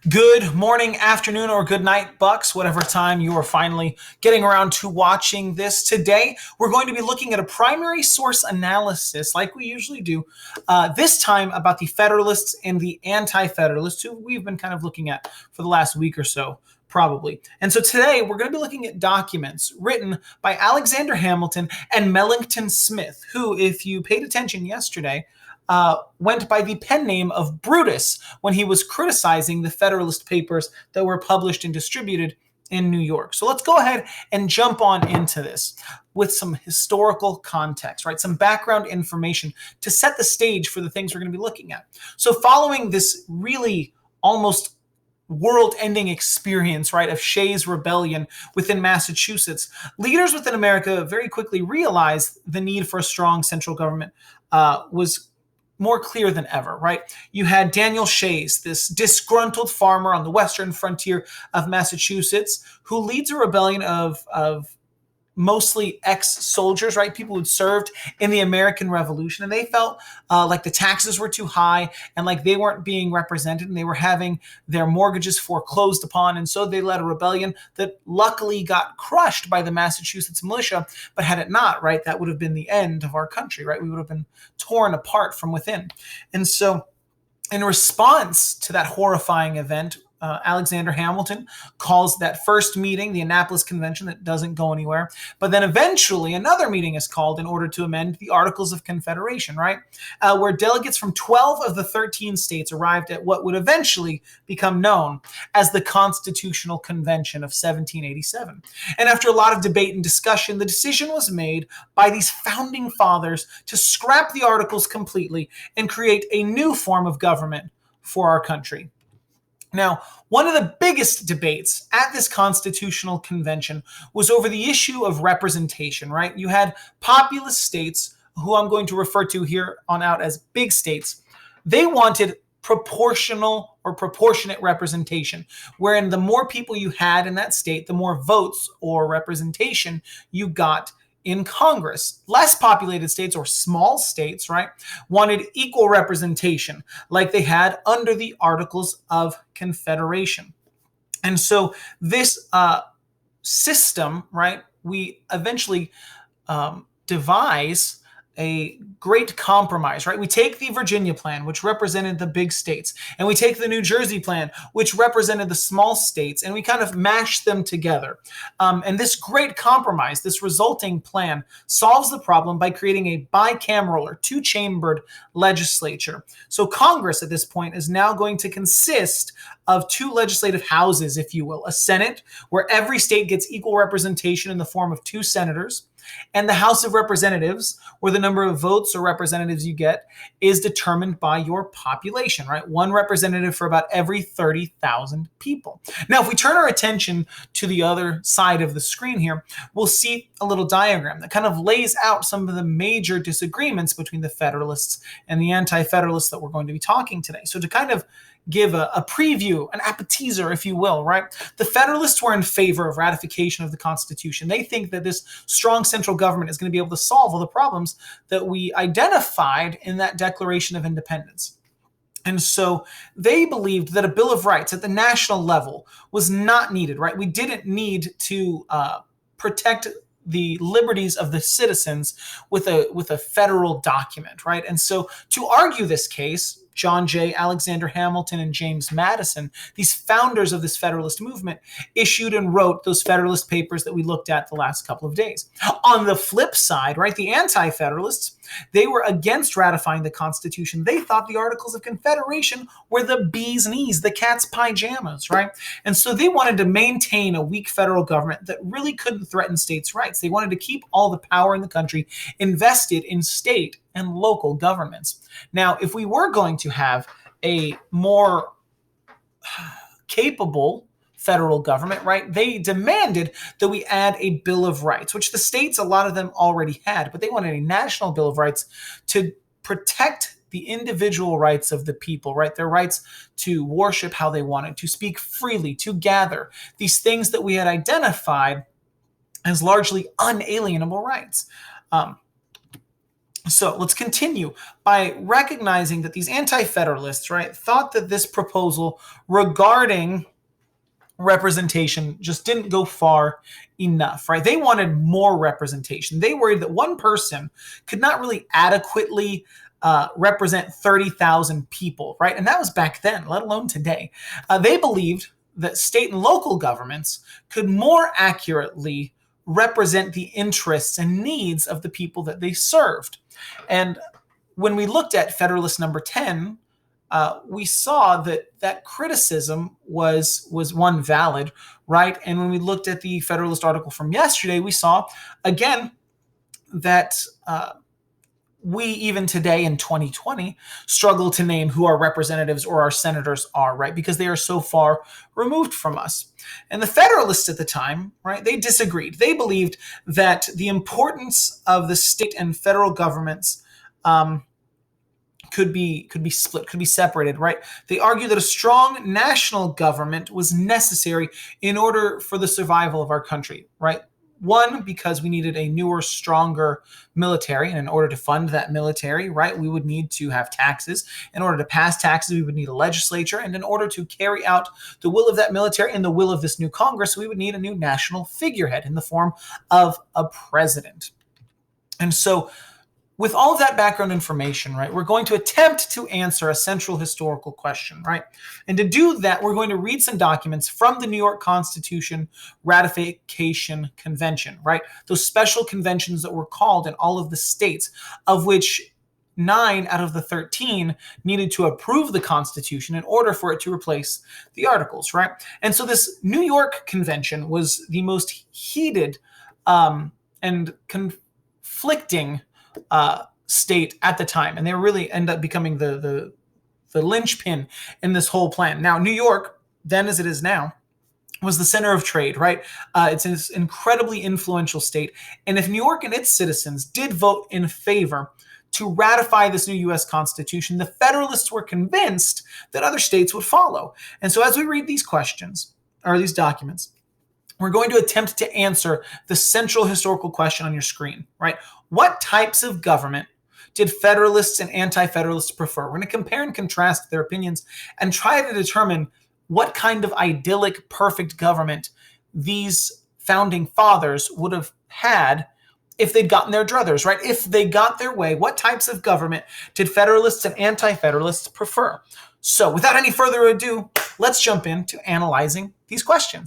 Good morning, afternoon, or good night, Bucks, whatever time you are finally getting around to watching this. Today, we're going to be looking at a primary source analysis, like we usually do, this time about the Federalists and the Anti-Federalists, who we've been kind of looking at for the last week or so, probably. And so today, we're going to be looking at documents written by Alexander Hamilton and Mellington Smith, who, if you paid attention yesterday, went by the pen name of Brutus when he was criticizing the Federalist Papers that were published and distributed in New York. So let's go ahead and jump on into this with some historical context, right? Some background information to set the stage for the things we're going to be looking at. So following this really almost world-ending experience, right, of Shays' Rebellion within Massachusetts, leaders within America very quickly realized the need for a strong central government was more clear than ever, right? You had Daniel Shays, this disgruntled farmer on the western frontier of Massachusetts, who leads a rebellion of mostly ex-soldiers, right? People who'd served in the American Revolution, and they felt like the taxes were too high and like they weren't being represented, and they were having their mortgages foreclosed upon, and so they led a rebellion that luckily got crushed by the Massachusetts militia. But had it not, right, that would have been the end of our country, right? We would have been torn apart from within. And so in response to that horrifying event, Alexander Hamilton calls that first meeting, the Annapolis Convention, that doesn't go anywhere. But then eventually another meeting is called in order to amend the Articles of Confederation, right? Where delegates from 12 of the 13 states arrived at what would eventually become known as the Constitutional Convention of 1787. And after a lot of debate and discussion, the decision was made by these founding fathers to scrap the Articles completely and create a new form of government for our country. Now, one of the biggest debates at this constitutional convention was over the issue of representation, right? You had populous states, who I'm going to refer to here on out as big states. They wanted proportional or proportionate representation, wherein the more people you had in that state, the more votes or representation you got in Congress. Less populated states, or small states, right, wanted equal representation like they had under the Articles of Confederation. And so this system, right, we eventually devise a great compromise, right? We take the Virginia plan, which represented the big states, and we take the New Jersey plan, which represented the small states, and we kind of mash them together. And this great compromise, this resulting plan, solves the problem by creating a bicameral or two-chambered legislature. So Congress at this point is now going to consist of two legislative houses, if you will, a Senate, where every state gets equal representation in the form of two senators, and the House of Representatives, where the number of votes or representatives you get is determined by your population, right? One representative for about every 30,000 people. Now, if we turn our attention to the other side of the screen here, we'll see a little diagram that kind of lays out some of the major disagreements between the Federalists and the Anti-Federalists that we're going to be talking today. So to kind of give a preview, an appetizer, if you will, right? The Federalists were in favor of ratification of the Constitution. They think that this strong central government is going to be able to solve all the problems that we identified in that Declaration of Independence. And so they believed that a Bill of Rights at the national level was not needed, right? We didn't need to protect the liberties of the citizens with a federal document, right? And so to argue this case, John Jay, Alexander Hamilton, and James Madison, these founders of this Federalist movement, issued and wrote those Federalist Papers that we looked at the last couple of days. On the flip side, right, the Anti-Federalists, they were against ratifying the Constitution. They thought the Articles of Confederation were the bee's knees, the cat's pajamas, right? And so they wanted to maintain a weak federal government that really couldn't threaten states' rights. They wanted to keep all the power in the country invested in state and local governments. Now, if we were going to have a more capable federal government, right, they demanded that we add a Bill of Rights, which the states, a lot of them already had, but they wanted a national Bill of Rights to protect the individual rights of the people, right? Their rights to worship how they wanted, to speak freely, to gather, these things that we had identified as largely unalienable rights. So let's continue by recognizing that these anti-federalists, right, thought that this proposal regarding representation just didn't go far enough, right? They wanted more representation. They worried that one person could not really adequately represent 30,000 people, right? And that was back then, let alone today. They believed that state and local governments could more accurately represent the interests and needs of the people that they served. And when we looked at Federalist number 10, we saw that that criticism was one valid, right? And when we looked at the Federalist article from yesterday, we saw again that we even today in 2020 struggle to name who our representatives or our senators are, right? Because they are so far removed from us. And the Federalists at the time, right, they disagreed. They believed that the importance of the state and federal governments could be split, could be separated, right? They argue that a strong national government was necessary in order for the survival of our country, right? One, because we needed a newer, stronger military, and in order to fund that military, right, we would need to have taxes. In order to pass taxes, we would need a legislature, and in order to carry out the will of that military and the will of this new Congress, we would need a new national figurehead in the form of a president. And so with all of that background information, right, we're going to attempt to answer a central historical question, right? And to do that, we're going to read some documents from the New York Constitution Ratification Convention, right? Those special conventions that were called in all of the states, of which 9 out of the 13 needed to approve the Constitution in order for it to replace the Articles, right? And so this New York Convention was the most heated and conflicting state at the time, and they really end up becoming the linchpin in this whole plan. Now, New York, then as it is now, was the center of trade, right? It's an incredibly influential state, and if New York and its citizens did vote in favor to ratify this new U.S. Constitution, the Federalists were convinced that other states would follow. And so, as we read these questions or these documents, we're going to attempt to answer the central historical question on your screen, right? What types of government did Federalists and Anti-Federalists prefer? We're going to compare and contrast their opinions and try to determine what kind of idyllic, perfect government these founding fathers would have had if they'd gotten their druthers, right? If they got their way, what types of government did Federalists and Anti-Federalists prefer? So without any further ado, let's jump into analyzing these questions.